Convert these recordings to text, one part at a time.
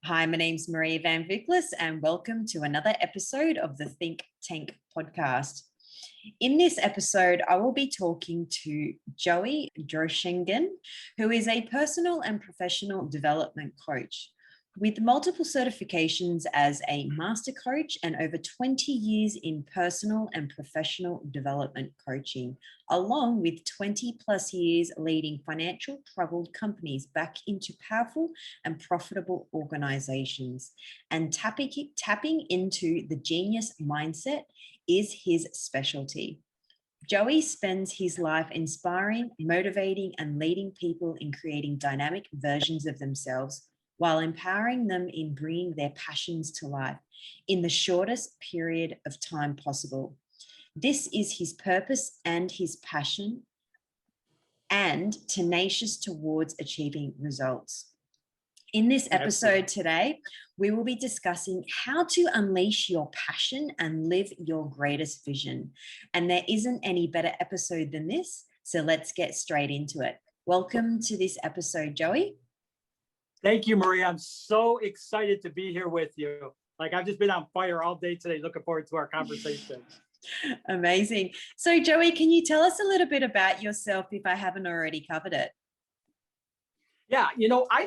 Hi, my name's Maria Van Viklis, and welcome to another episode of the Think Tank podcast. In this episode, I will be talking to Jodesph Droishagen, who is a personal and professional development coach. With multiple certifications as a master coach and over 20 years in personal and professional development coaching, along with 20 plus years leading financial troubled companies back into powerful and profitable organizations. And tapping into the genius mindset is his specialty. Joey spends his life inspiring, motivating, and leading people in creating dynamic versions of themselves while empowering them in bringing their passions to life in the shortest period of time possible. This is his purpose and his passion, and tenacious towards achieving results. In this episode today, we will be discussing how to unleash your passion and live your greatest vision. And there isn't any better episode than this, so let's get straight into it. Welcome to this episode, Joey. Thank you, Maria. I'm so excited to be here with you. I've just been on fire all day today. Looking forward to our conversation. Amazing. So, Joey, can you tell us a little bit about yourself if I haven't already covered it? Yeah,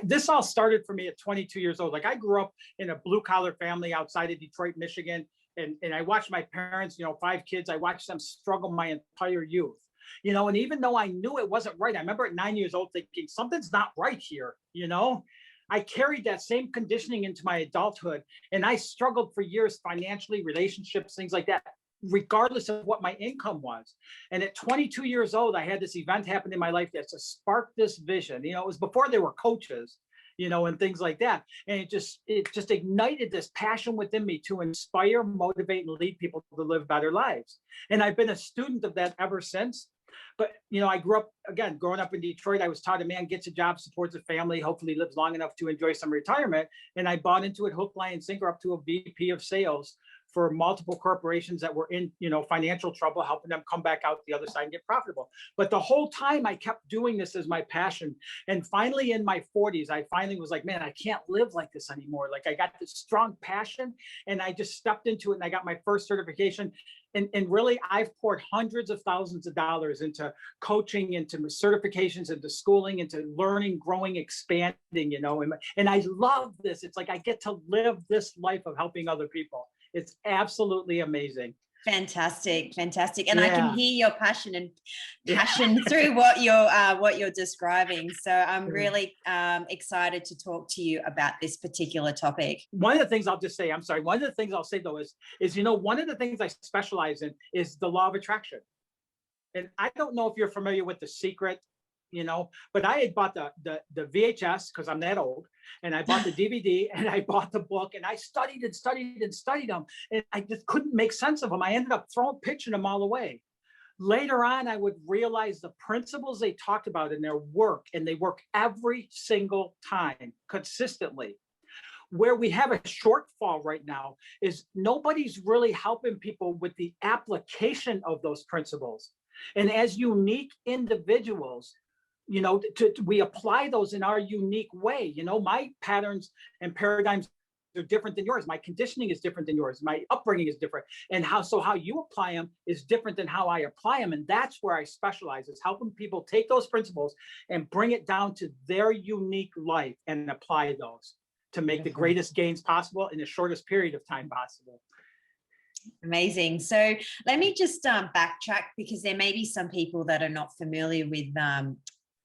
this all started for me at 22 years old. I grew up in a blue collar family outside of Detroit, Michigan. And I watched my parents, 5 kids. I watched them struggle my entire youth. And even though I knew it wasn't right, I remember at 9 years old thinking something's not right here. I carried that same conditioning into my adulthood, and I struggled for years financially, relationships, things like that, regardless of what my income was. And at 22 years old, I had this event happen in my life that just sparked this vision. It was before there were coaches, and things like that. And it just ignited this passion within me to inspire, motivate, and lead people to live better lives. And I've been a student of that ever since. But, I grew up, again, growing up in Detroit, I was taught a man gets a job, supports a family, hopefully lives long enough to enjoy some retirement. And I bought into it hook, line, and sinker up to a VP of sales for multiple corporations that were in, financial trouble, helping them come back out the other side and get profitable. But the whole time I kept doing this as my passion. And finally in my 40s, I finally was like, man, I can't live like this anymore. I got this strong passion, and I just stepped into it, and I got my first certification. And really, I've poured hundreds of thousands of dollars into coaching, into certifications, into schooling, into learning, growing, expanding, and I love this. It's like I get to live this life of helping other people. It's absolutely amazing. Fantastic. And I can hear your passion through what you're describing. So I'm really excited to talk to you about this particular topic. One of the things I'll say though is one of the things I specialize in is the law of attraction. And I don't know if you're familiar with The Secret, but I had bought the VHS because I'm that old, and I bought the DVD, and I bought the book, and I studied them, and I just couldn't make sense of them. I ended up pitching them all away. Later on, I would realize the principles they talked about in their work, and they work every single time consistently. Where we have a shortfall right now is nobody's really helping people with the application of those principles. And as unique individuals, we apply those in our unique way. My patterns and paradigms are different than yours. My conditioning is different than yours. My upbringing is different. And how you apply them is different than how I apply them. And that's where I specialize, is helping people take those principles and bring it down to their unique life and apply those to make the greatest gains possible in the shortest period of time possible. Amazing. So let me just backtrack, because there may be some people that are not familiar with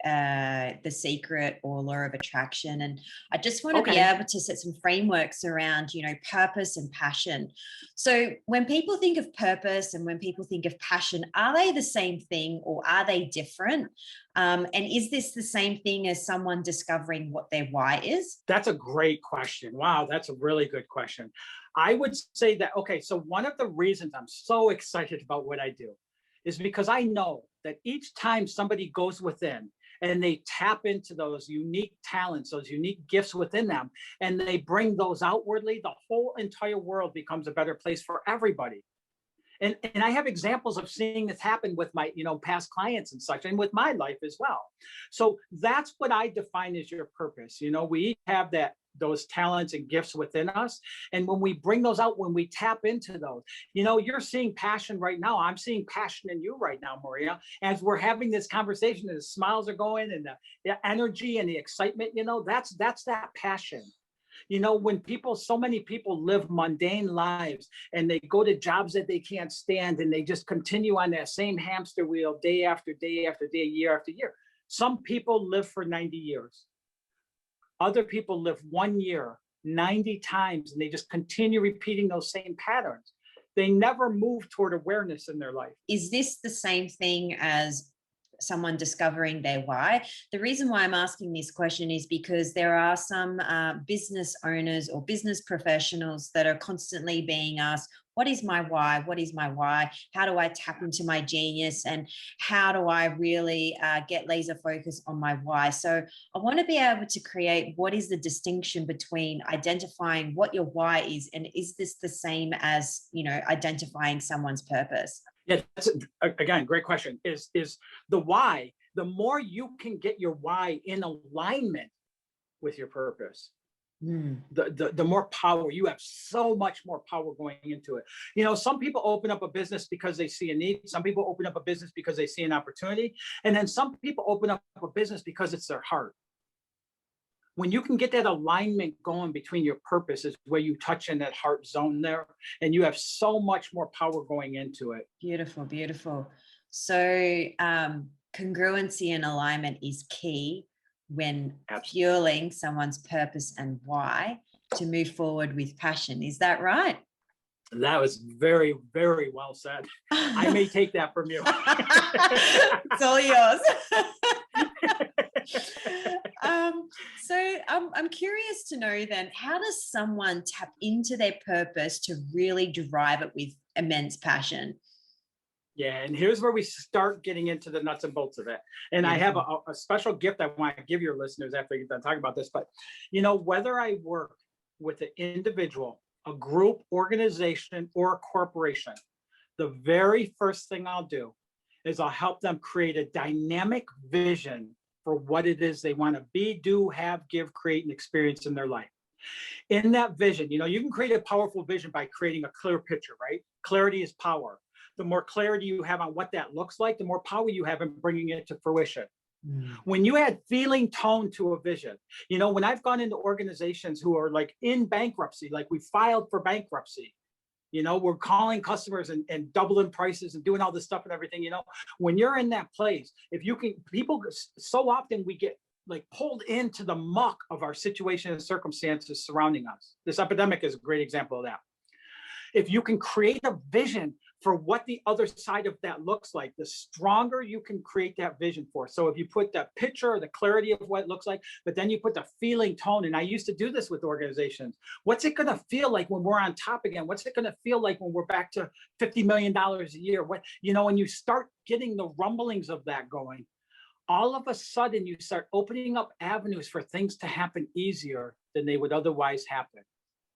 The Secret or law of attraction, and I just want to be able to set some frameworks around purpose and passion. So when people think of purpose and when people think of passion, are they the same thing or are they different? And is this the same thing as someone discovering what their why is? That's a great question. Wow, that's a really good question. I would say that, so one of the reasons I'm so excited about what I do is because I know that each time somebody goes within and they tap into those unique talents, those unique gifts within them, and they bring those outwardly, the whole entire world becomes a better place for everybody. And I have examples of seeing this happen with my, past clients and such, and with my life as well. So that's what I define as your purpose. We have that those talents and gifts within us. And when we bring those out, when we tap into those, you know, you're seeing passion right now. I'm seeing passion in you right now, Maria, as we're having this conversation and the smiles are going and the energy and the excitement, you know, that's that passion. You know, when so many people live mundane lives and they go to jobs that they can't stand and they just continue on that same hamster wheel day after day after day, year after year. Some people live for 90 years. Other people live 1 year, 90 times, and they just continue repeating those same patterns. They never move toward awareness in their life. Is this the same thing as someone discovering their why? The reason why I'm asking this question is because there are some business owners or business professionals that are constantly being asked, what is my why? What is my why? How do I tap into my genius? And how do I really get laser focus on my why? So I want to be able to create what is the distinction between identifying what your why is, and is this the same as, you know, identifying someone's purpose? Yeah, that's again, great question. Is the why, the more you can get your why in alignment with your purpose, the more power you have. So much more power going into it. You know, some people open up a business because they see a need. Some people open up a business because they see an opportunity. And then some people open up a business because it's their heart. When you can get that alignment going between your purpose is where you touch in that heart zone there, and you have so much more power going into it. Beautiful, beautiful. So congruency and alignment is key when fueling someone's purpose and why to move forward with passion. Is that right? That was very, very well said. I may take that from you. It's all yours. So I'm curious to know then, how does someone tap into their purpose to really drive it with immense passion? Yeah, and here's where we start getting into the nuts and bolts of it. And I have a special gift I want to give your listeners after I get done talking about this. But, you know, whether I work with an individual, a group, organization, or a corporation, the very first thing I'll do is I'll help them create a dynamic vision for what it is they want to be, do, have, give, create, and experience in their life. In that vision, you know, you can create a powerful vision by creating a clear picture, right? Clarity is power. The more clarity you have on what that looks like, the more power you have in bringing it to fruition. When you add feeling tone to a vision, you know, when I've gone into organizations who are like in bankruptcy, like we filed for bankruptcy, you know, we're calling customers and doubling prices and doing all this stuff and everything, you know, when you're in that place, if you can, people, so often we get like pulled into the muck of our situation and circumstances surrounding us. This epidemic is a great example of that. If you can create a vision for what the other side of that looks like, the stronger you can create that vision for. So if you put the picture or the clarity of what it looks like, but then you put the feeling tone, and I used to do this with organizations. What's it going to feel like when we're on top again? What's it going to feel like when we're back to $50 million a year? What, you know, when you start getting the rumblings of that going, all of a sudden you start opening up avenues for things to happen easier than they would otherwise happen.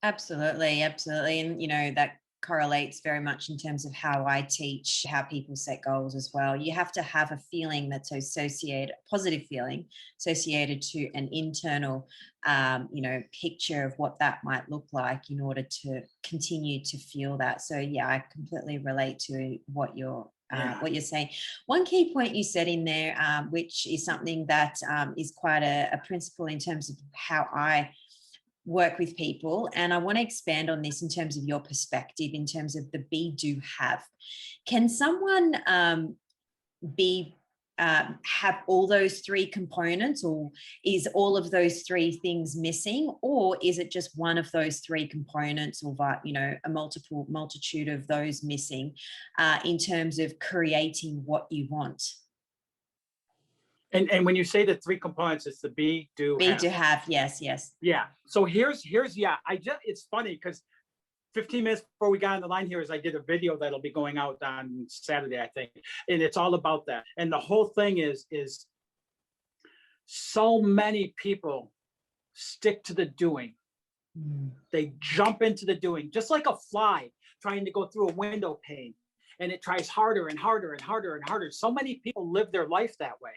Absolutely, absolutely. And, you know, that correlates very much in terms of how I teach, how people set goals as well. You have to have a feeling that's associated, a positive feeling associated to an internal, you know, picture of what that might look like in order to continue to feel that. So yeah, I completely relate to what you're saying. One key point you said in there, which is something that is quite a principle in terms of how I work with people, and I want to expand on this in terms of your perspective, in terms of the be, do, have. Can someone have all those three components, or is all of those three things missing, or is it just one of those three components, or you know, a multitude of those missing in terms of creating what you want? And when you say the three components, it's the be, do, have. Yes. Yeah. So here's it's funny because 15 minutes before we got on the line here is I did a video that'll be going out on Saturday, I think. And it's all about that. And the whole thing is so many people stick to the doing. They jump into the doing, just like a fly trying to go through a window pane. And it tries harder and harder and harder and harder. So many people live their life that way.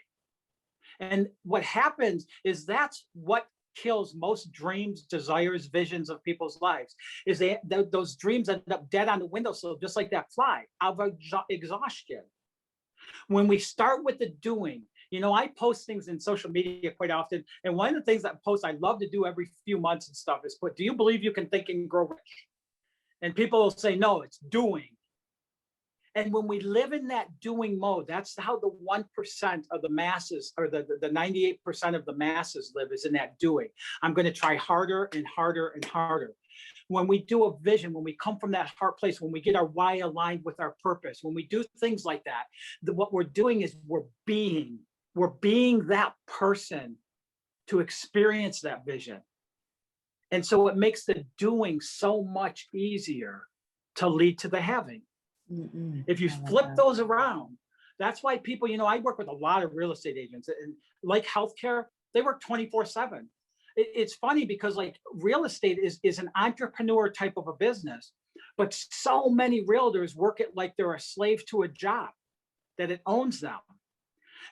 And what happens is that's what kills most dreams, desires, visions of people's lives is those dreams end up dead on the windowsill, just like that fly, out of exhaustion. When we start with the doing, I post things in social media quite often. And one of the things that I love to do every few months and stuff is put, do you believe you can think and grow rich? And people will say, no, it's doing. And when we live in that doing mode, that's how the 1% of the masses, or the 98% of the masses live, is in that doing. I'm going to try harder and harder and harder. When we do a vision, when we come from that heart place, when we get our why aligned with our purpose, when we do things like that, what we're doing is we're being that person to experience that vision. And so it makes the doing so much easier to lead to the having. If you flip those around, that's why people, I work with a lot of real estate agents, and like healthcare, they work 24/7. It's funny because like real estate is an entrepreneur type of a business, but so many realtors work it like they're a slave to a job, that it owns them.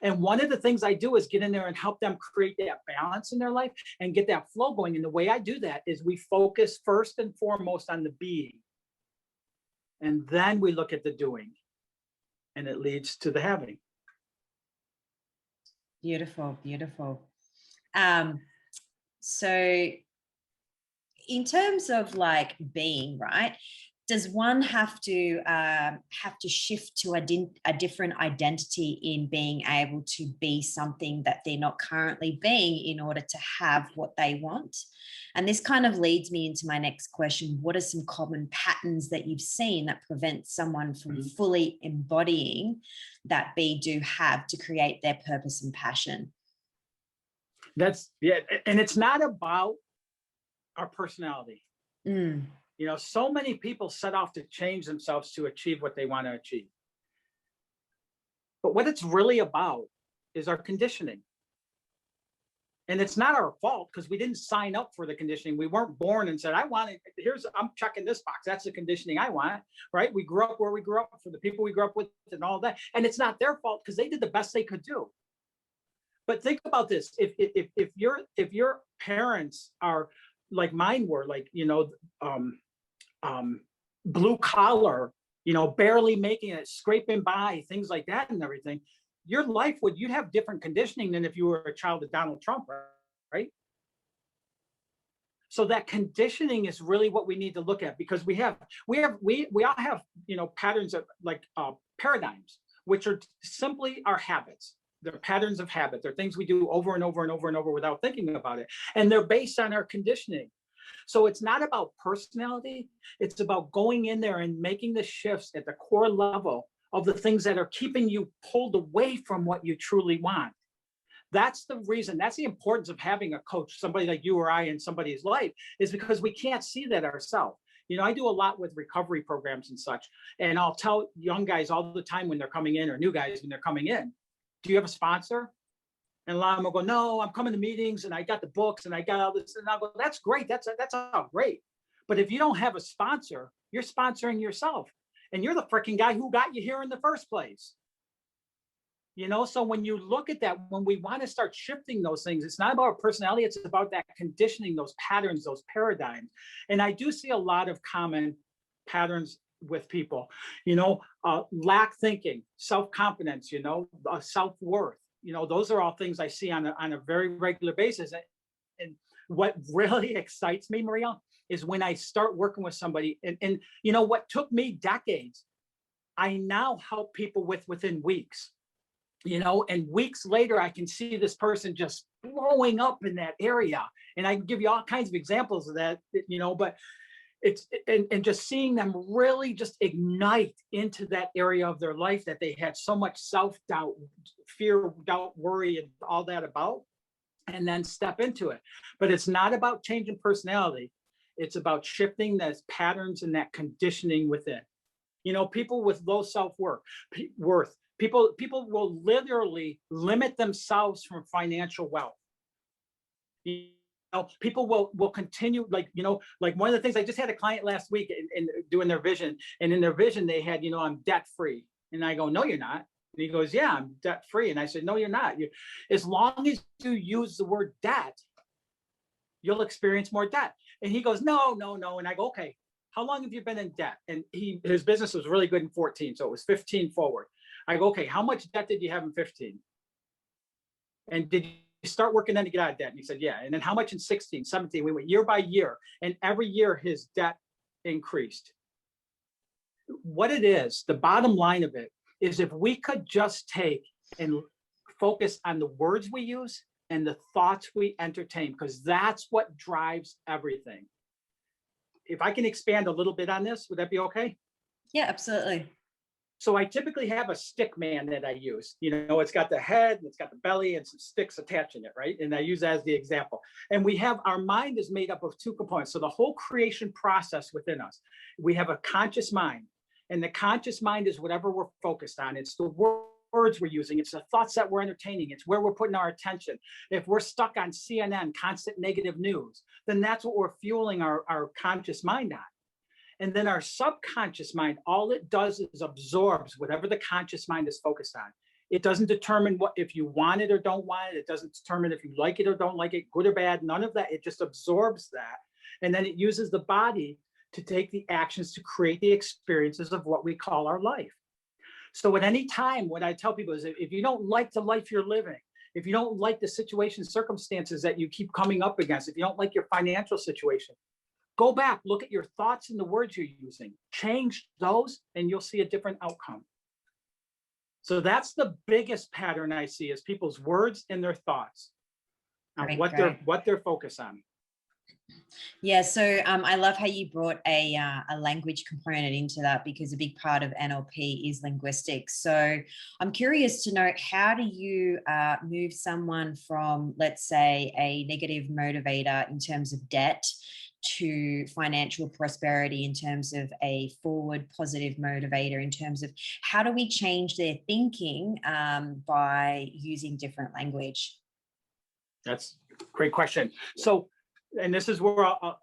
And one of the things I do is get in there and help them create that balance in their life and get that flow going. And the way I do that is we focus first and foremost on the being. And then we look at the doing, and it leads to the having. Beautiful, beautiful. So in terms of like being, right, does one have to shift to a different identity in being able to be something that they're not currently being in order to have what they want? And this kind of leads me into my next question. What are some common patterns that you've seen that prevent someone from fully embodying that be, do, have to create their purpose and passion? And it's not about our personality. So many people set off to change themselves to achieve what they want to achieve. But what it's really about is our conditioning. And it's not our fault, because we didn't sign up for the conditioning. We weren't born and said, I'm checking this box. That's the conditioning I want, right? We grew up where we grew up, for the people we grew up with and all that. And it's not their fault, because they did the best they could do. But think about this. If your parents are like mine were, like, blue collar, barely making it, scraping by, things like that and everything, your life you'd have different conditioning than if you were a child of Donald Trump, right? So that conditioning is really what we need to look at, because we all have, patterns of like paradigms, which are simply our habits. They're patterns of habit. They're things we do over and over and over and over without thinking about it. And they're based on our conditioning. So it's not about personality. It's about going in there and making the shifts at the core level of the things that are keeping you pulled away from what you truly want. That's the reason. That's the importance of having a coach, somebody like you or I in somebody's life, is because we can't see that ourselves. I do a lot with recovery programs and such. And I'll tell young guys all the time when they're coming in, or new guys when they're coming in, do you have a sponsor? And a lot of them will go, no, I'm coming to meetings and I got the books and I got all this. And I'll go, that's great. That's all great. But if you don't have a sponsor, you're sponsoring yourself. And you're the freaking guy who got you here in the first place. So when you look at that, when we want to start shifting those things, it's not about our personality. It's about that conditioning, those patterns, those paradigms. And I do see a lot of common patterns with people, lack thinking, self-confidence, self-worth. Those are all things I see on a very regular basis. And what really excites me, Maria, is when I start working with somebody, and what took me decades, I now help people within weeks, and weeks later, I can see this person just blowing up in that area. And I can give you all kinds of examples of that, but it's, and just seeing them really just ignite into that area of their life that they had so much self-doubt, fear, doubt, worry, and all that about, and then step into it. But it's not about changing personality. It's about shifting those patterns and that conditioning within. People with low self-worth, people will literally limit themselves from financial wealth. People will continue, like one of the things, I just had a client last week in doing their vision, and in their vision they had, I'm debt free. And I go, no, you're not. And he goes, yeah, I'm debt free. And I said, no, you're not. As long as you use the word debt, you'll experience more debt. And he goes, no, no, no. And I go, okay, how long have you been in debt? And his business was really good in 14. So it was 15 forward. I go, okay, how much debt did you have in 15? And did you start working then to get out of debt? And he said, yeah. And then how much in 16, 17? We went year by year. And every year his debt increased. What it is, the bottom line of it is, if we could just take and focus on the words we use and the thoughts we entertain, because that's what drives everything. If I can expand a little bit on this, would that be okay? Yeah, absolutely. So I typically have a stick man that I use. It's got the head, and it's got the belly, and some sticks attaching it, right? And I use that as the example. And we have, our mind is made up of two components. So the whole creation process within us, we have a conscious mind. And the conscious mind is whatever we're focused on. It's the words we're using. It's the thoughts that we're entertaining. It's where we're putting our attention. If we're stuck on CNN, constant negative news, then that's what we're fueling our conscious mind on. And then our subconscious mind, all it does is absorbs whatever the conscious mind is focused on. It doesn't determine what, if you want it or don't want it. It doesn't determine if you like it or don't like it, good or bad, none of that. It just absorbs that. And then it uses the body to take the actions to create the experiences of what we call our life. So at any time, what I tell people is, if you don't like the life you're living, if you don't like the situation, circumstances that you keep coming up against, if you don't like your financial situation, go back, look at your thoughts and the words you're using, change those, and you'll see a different outcome. So that's the biggest pattern I see, is people's words and their thoughts, and what they're focused on. Yeah, so I love how you brought a language component into that, because a big part of NLP is linguistics. So I'm curious to know, how do you move someone from, let's say, a negative motivator in terms of debt to financial prosperity in terms of a forward positive motivator, in terms of how do we change their thinking by using different language? That's a great question. So, and this is where I'll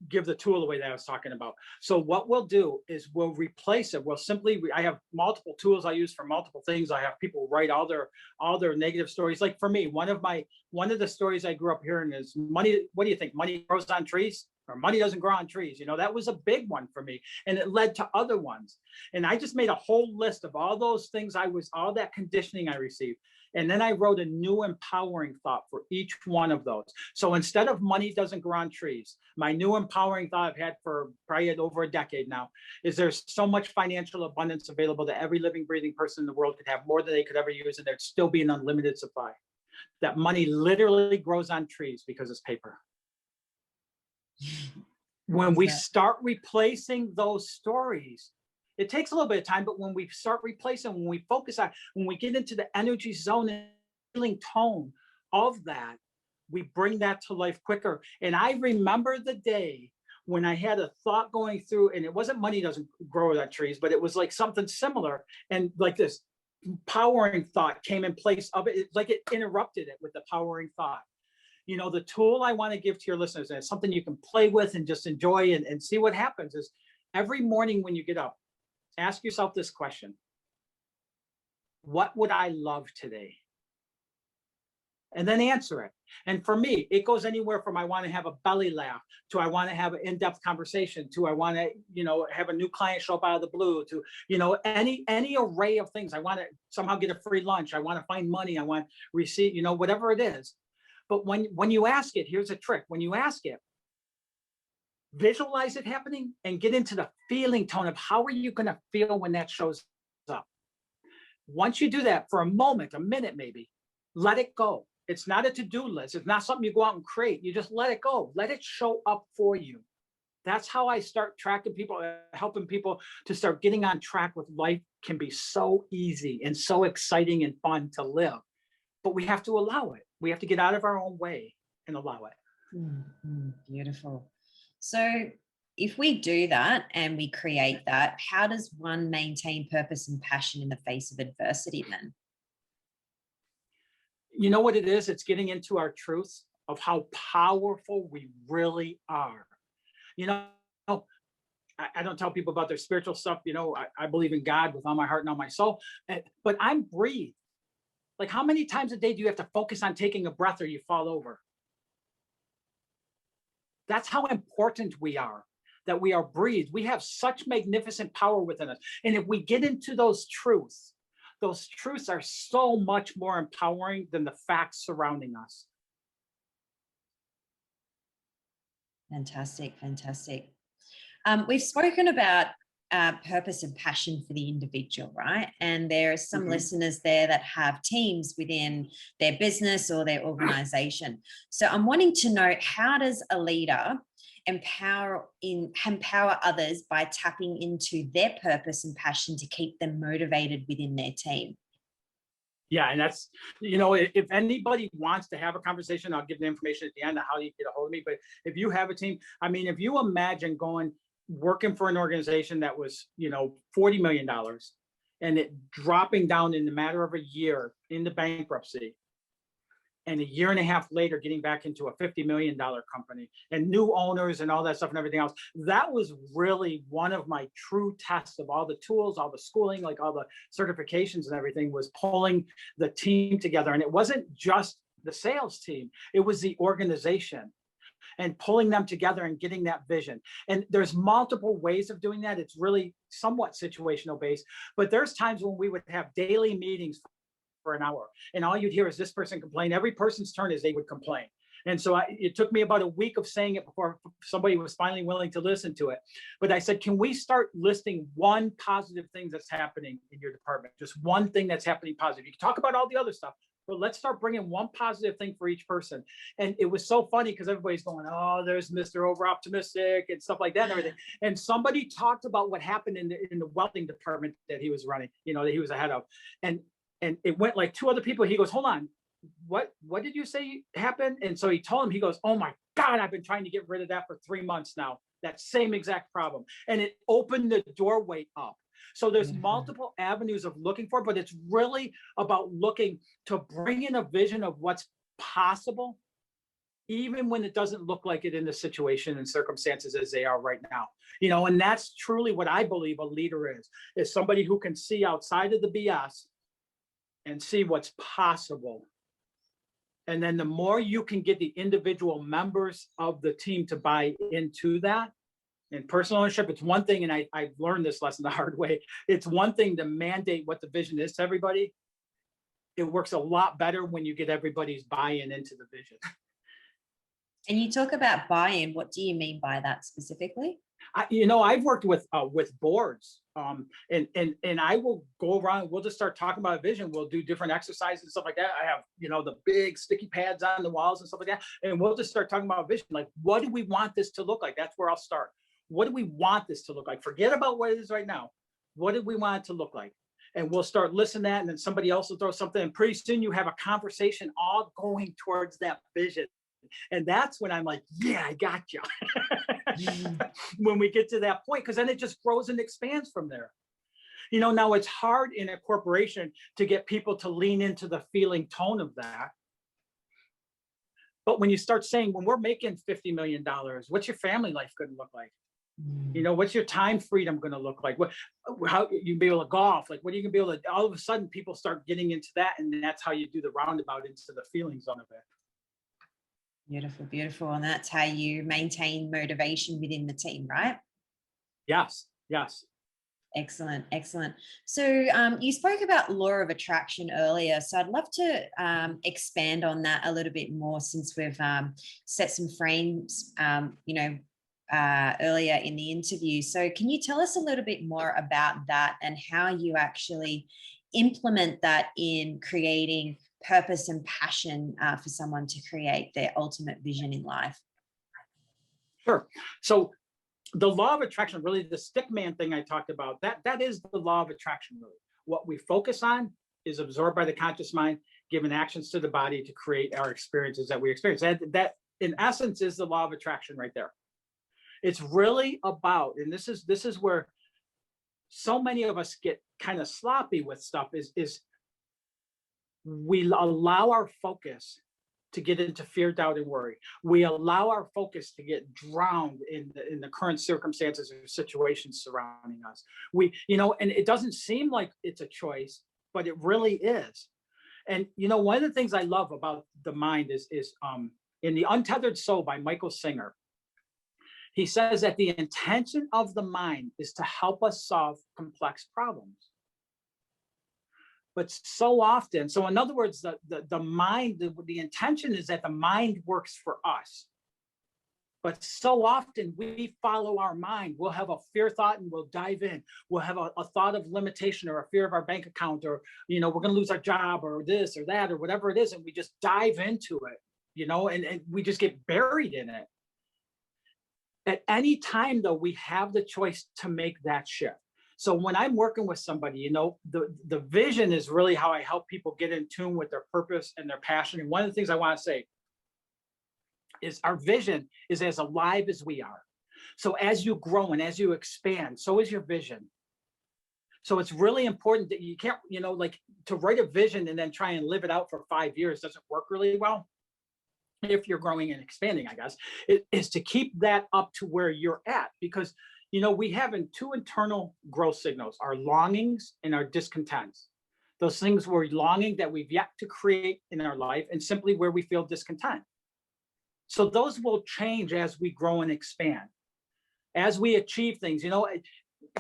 give the tool away that I was talking about. So what we'll do is we'll replace it. We'll simply, I have multiple tools I use for multiple things. I have people write all their negative stories. Like for me, one of the stories I grew up hearing is, money, what do you think? Money grows on trees? Or money doesn't grow on trees? That was a big one for me. And it led to other ones. And I just made a whole list of all those things all that conditioning I received. And then I wrote a new empowering thought for each one of those. So instead of money doesn't grow on trees, my new empowering thought I've had for probably over a decade now is, there's so much financial abundance available that every living, breathing person in the world could have more than they could ever use, and there'd still be an unlimited supply. That money literally grows on trees because it's paper. When we start replacing those stories, it takes a little bit of time, but when we start replacing, when we focus on, when we get into the energy zone and feeling tone of that, we bring that to life quicker. And I remember the day when I had a thought going through, and it wasn't money doesn't grow on trees, but it was like something similar. And like this powering thought came in place of it. It's like it interrupted it with the powering thought. The tool I want to give to your listeners, and it's something you can play with and just enjoy and see what happens, is every morning when you get up, ask yourself this question: what would I love today? And then answer it. And for me, it goes anywhere from, I want to have a belly laugh, to I want to have an in-depth conversation, to I want to, have a new client show up out of the blue, to, any array of things. I want to somehow get a free lunch. I want to find money. I want receipt, whatever it is. But when you ask it, here's a trick. When you ask it, visualize it happening and get into the feeling tone of how are you going to feel when that shows up. Once you do that for a moment, a minute maybe, let it go. It's not a to-do list. It's not something you go out and create. You just let it go. Let it show up for you. That's how I start tracking people, helping people to start getting on track with life. Can be so easy and so exciting and fun to live. But we have to allow it. We have to get out of our own way and allow it. Beautiful. So if we do that and we create that, how does one maintain purpose and passion in the face of adversity then? You know what it is? It's getting into our truth of how powerful we really are. I don't tell people about their spiritual stuff. I believe in God with all my heart and all my soul, but I'm breathed. Like, how many times a day do you have to focus on taking a breath or you fall over? That's how important we are, that we are breathed. We have such magnificent power within us. And if we get into those truths are so much more empowering than the facts surrounding us. Fantastic, fantastic. We've spoken about purpose and passion for the individual, right? And there are some listeners there that have teams within their business or their organization. So I'm wanting to know, how does a leader empower others by tapping into their purpose and passion to keep them motivated within their team? Yeah, and that's, if anybody wants to have a conversation, I'll give the information at the end of how you get a hold of me. But if you have a team, I mean, if you imagine working for an organization that was, $40 million and it dropping down in the matter of a year into bankruptcy, and a year and a half later getting back into a $50 million company and new owners and all that stuff and everything else, that was really one of my true tests of all the tools, all the schooling, like all the certifications and everything, was pulling the team together. And it wasn't just the sales team, it was the organization, and pulling them together and getting that vision. And there's multiple ways of doing that. It's really somewhat situational based, but there's times when we would have daily meetings for an hour, and all you'd hear is this person complain. Every person's turn is they would complain. And so it took me about a week of saying it before somebody was finally willing to listen to it. But I said, can we start listing one positive thing that's happening in your department? Just one thing that's happening positive. You can talk about all the other stuff, but let's start bringing one positive thing for each person. And it was so funny because everybody's going, oh, there's Mr. Over Optimistic and stuff like that and everything. And somebody talked about what happened in the welding department that he was running, that he was ahead of. And it went like two other people. He goes, hold on, what did you say happened? And so he told him, he goes, oh my God, I've been trying to get rid of that for 3 months now. That same exact problem. And it opened the doorway up. So there's multiple avenues of looking for, but it's really about looking to bring in a vision of what's possible, even when it doesn't look like it in the situation and circumstances as they are right now. And that's truly what I believe a leader is somebody who can see outside of the BS and see what's possible. And then the more you can get the individual members of the team to buy into that, and personal ownership, it's one thing, and I've learned this lesson the hard way. It's one thing to mandate what the vision is to everybody. It works a lot better when you get everybody's buy-in into the vision. And you talk about buy-in. What do you mean by that specifically? I've worked with boards, and I will go around. We'll just start talking about a vision. We'll do different exercises and stuff like that. I have, the big sticky pads on the walls and stuff like that. And we'll just start talking about vision. Like, what do we want this to look like? That's where I'll start. What do we want this to look like? Forget about what it is right now. What do we want it to look like? And we'll start listening to that, and then somebody else will throw something. And pretty soon you have a conversation all going towards that vision. And that's when I'm like, yeah, I got you. When we get to that point, because then it just grows and expands from there. Now it's hard in a corporation to get people to lean into the feeling tone of that. But when you start saying, when we're making $50 million, what's your family life going to look like? What's your time freedom going to look like? How you be able to golf? Like, what are you going to be able to? All of a sudden, people start getting into that, and that's how you do the roundabout into the feelings zone of it. Beautiful, beautiful. And that's how you maintain motivation within the team, right? Yes. Excellent, excellent. So you spoke about law of attraction earlier. So I'd love to expand on that a little bit more, since we've set some frames, earlier in the interview. So can you tell us a little bit more about that and how you actually implement that in creating purpose and passion for someone to create their ultimate vision in life? Sure. So the law of attraction, really the stick man thing I talked about, that is the law of attraction, really. What we focus on is absorbed by the conscious mind, given actions to the body to create our experiences that we experience. That in essence is the law of attraction right there. It's really about, and this is where so many of us get kind of sloppy with stuff, is we allow our focus to get into fear, doubt, and worry. We allow our focus to get drowned in the current circumstances or situations surrounding us. And it doesn't seem like it's a choice, but it really is. And one of the things I love about the mind is in The Untethered Soul by Michael Singer, He says that the intention of the mind is to help us solve complex problems. But so often, so in other words, the mind, the intention is that the mind works for us. But so often we follow our mind. We'll have a fear thought and we'll dive in. We'll have a thought of limitation or a fear of our bank account, or, we're going to lose our job or this or that or whatever it is. And we just dive into it, and we just get buried in it. At any time, though, we have the choice to make that shift. So when I'm working with somebody, the vision is really how I help people get in tune with their purpose and their passion. And one of the things I want to say is our vision is as alive as we are. So as you grow and as you expand, so is your vision. So it's really important that you can't, like to write a vision and then try and live it out for 5 years doesn't work really well. If you're growing and expanding, I guess, it is to keep that up to where you're at, because, we have two internal growth signals, our longings and our discontents. Those things we're longing that we've yet to create in our life, and simply where we feel discontent. So those will change as we grow and expand, as we achieve things.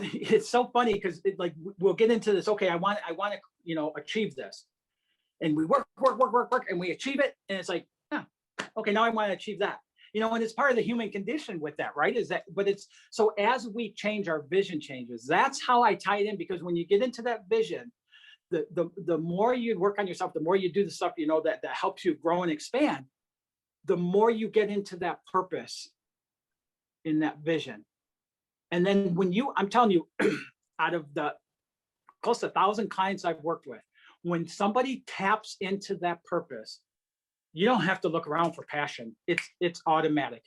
It's so funny because we'll get into this. Okay, I want to, achieve this, and we work, and we achieve it, and it's like, okay, now I want to achieve that. And it's part of the human condition with that, right? But it's so as we change, our vision changes. That's how I tie it in, because when you get into that vision, the more you work on yourself, the more you do the stuff, that helps you grow and expand, the more you get into that purpose in that vision. And then I'm telling you, out of the close to 1,000 clients I've worked with, when somebody taps into that purpose, you don't have to look around for passion. It's automatic.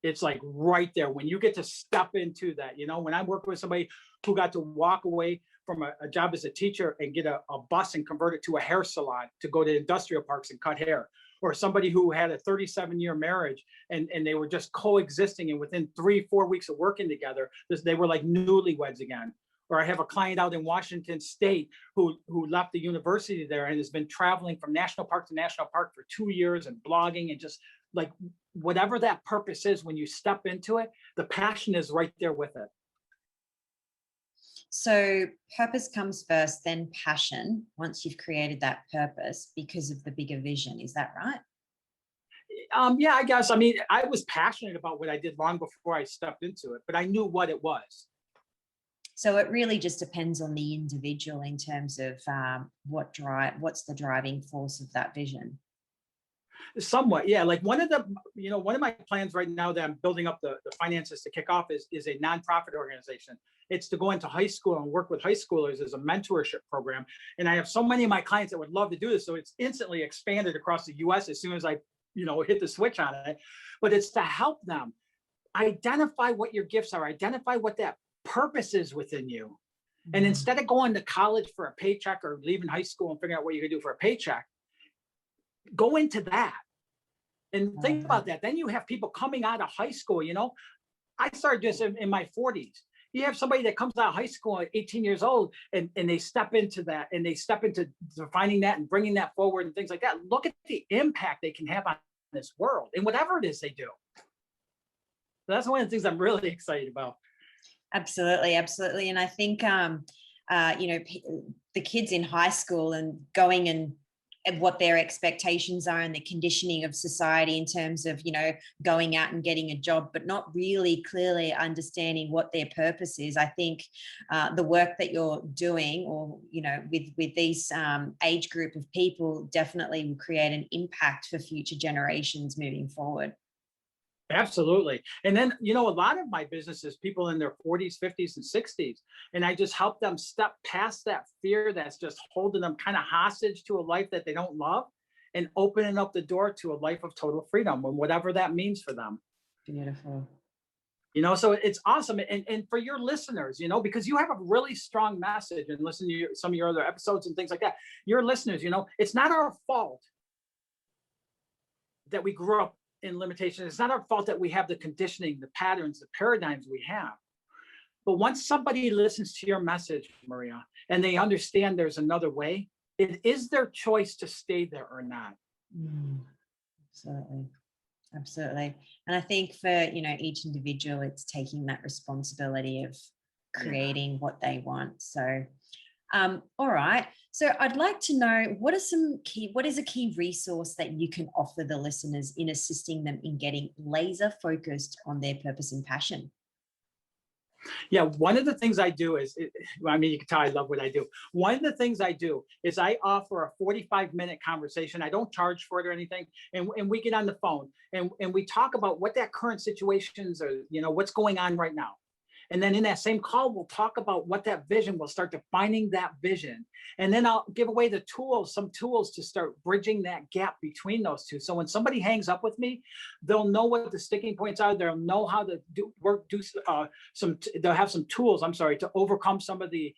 It's like right there. When you get to step into that, when I'm working with somebody who got to walk away from a job as a teacher and get a bus and convert it to a hair salon to go to industrial parks and cut hair, or somebody who had a 37-year marriage and they were just coexisting, and within 3-4 weeks of working together, they were like newlyweds again. Or I have a client out in Washington State who left the university there and has been traveling from national park to national park for 2 years and blogging, and just like whatever that purpose is, when you step into it, the passion is right there with it. So purpose comes first, then passion, once you've created that purpose because of the bigger vision. Is that right? Yeah, I guess. I mean, I was passionate about what I did long before I stepped into it, but I knew what it was. So it really just depends on the individual in terms of what's the driving force of that vision. Somewhat, yeah. Like one of my plans right now that I'm building up the finances to kick off is a nonprofit organization. It's to go into high school and work with high schoolers as a mentorship program. And I have so many of my clients that would love to do this. So it's instantly expanded across the US as soon as I, hit the switch on it. But it's to help them identify what your gifts are, identify what that purpose is within you. Mm-hmm. And instead of going to college for a paycheck or leaving high school and figuring out what you can do for a paycheck, go into that and think about that. Then you have people coming out of high school. I started just in my 40s. You have somebody that comes out of high school at 18 years old and they step into that, and they step into defining that and bringing that forward and things like that. Look at the impact they can have on this world and whatever it is they do. So that's one of the things I'm really excited about. Absolutely. And I think, the kids in high school and going and what their expectations are and the conditioning of society in terms of, going out and getting a job, but not really clearly understanding what their purpose is. I think the work that you're doing, or, with these age group of people, definitely will create an impact for future generations moving forward. Absolutely. And then, a lot of my business is people in their 40s, 50s, and 60s. And I just help them step past that fear that's just holding them kind of hostage to a life that they don't love, and opening up the door to a life of total freedom, and whatever that means for them. Beautiful. So it's awesome. And for your listeners, because you have a really strong message, and listen to some of your other episodes and things like that. Your listeners, it's not our fault that we grew up in limitation. It's not our fault that we have the conditioning, the patterns, the paradigms we have. But once somebody listens to your message, Maria, and they understand there's another way, it is their choice to stay there or not. Absolutely. And I think for, each individual, it's taking that responsibility of creating what they want. So, all right. So I'd like to know what is a key resource that you can offer the listeners in assisting them in getting laser focused on their purpose and passion? Yeah, one of the things I do is, you can tell I love what I do. One of the things I do is I offer a 45-minute conversation. I don't charge for it or anything. And we get on the phone and we talk about what that current situations are, what's going on right now. And then in that same call, we'll talk about what that vision, we'll start defining that vision. And then I'll give away some tools to start bridging that gap between those two. So when somebody hangs up with me, they'll know what the sticking points are. They'll know how to they'll have some tools, to overcome some of the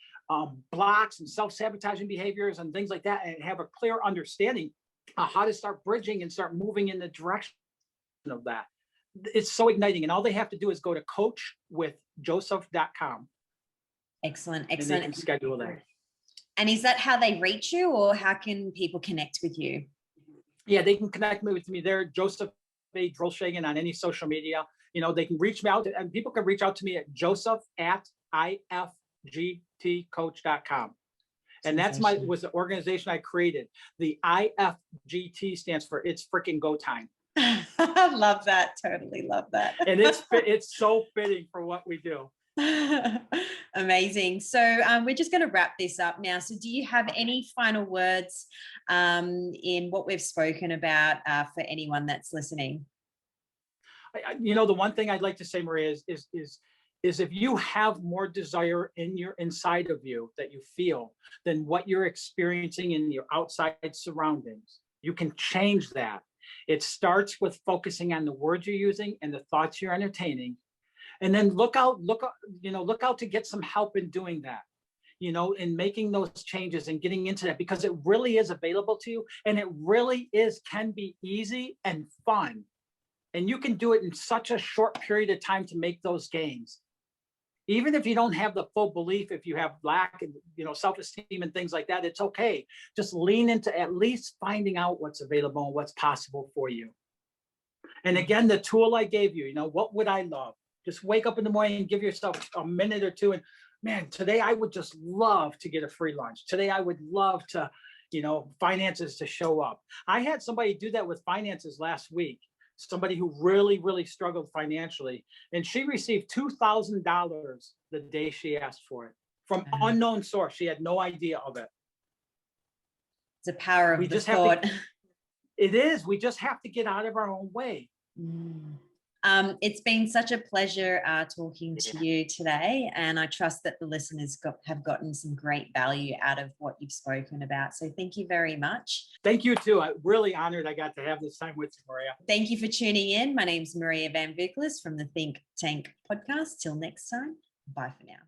blocks and self-sabotaging behaviors and things like that, and have a clear understanding of how to start bridging and start moving in the direction of that. It's so igniting, and all they have to do is go to coachwithjodesph.com. Excellent. And they can schedule that. And is that how they reach you, or how can people connect with you? Yeah, they can connect with me there, Jodesph Droishagen, on any social media. They can reach me out, and people can reach out to me at joseph@ifgtcoach.com. And that's was the organization I created. The IFGT stands for It's Freaking Go Time. I love that. Totally love that. And it's so fitting for what we do. Amazing. So we're just going to wrap this up now. So do you have any final words in what we've spoken about for anyone that's listening? The one thing I'd like to say, Maria, is if you have more desire inside of you that you feel than what you're experiencing in your outside surroundings, you can change that. It starts with focusing on the words you're using and the thoughts you're entertaining. And then look out to get some help in doing that, in making those changes and getting into that, because it really is available to you, and it really can be easy and fun. And you can do it in such a short period of time to make those gains. Even if you don't have the full belief, if you have lack and self-esteem and things like that, it's okay. Just lean into at least finding out what's available and what's possible for you. And again, the tool I gave you, what would I love? Just wake up in the morning and give yourself a minute or two. And man, today I would just love to get a free lunch. Today I would love to, finances to show up. I had somebody do that with finances last week. Somebody who really, really struggled financially. And she received $2,000 the day she asked for it from unknown source. She had no idea of it. It's the power of the thought. It is. We just have to get out of our own way. It's been such a pleasure talking to you today, and I trust that the listeners have gotten some great value out of what you've spoken about. So thank you very much. Thank you too. I'm really honored I got to have this time with you, Maria. Thank you for tuning in. My name's Maria Van Viklis from the Think Tank podcast. Till next time, bye for now.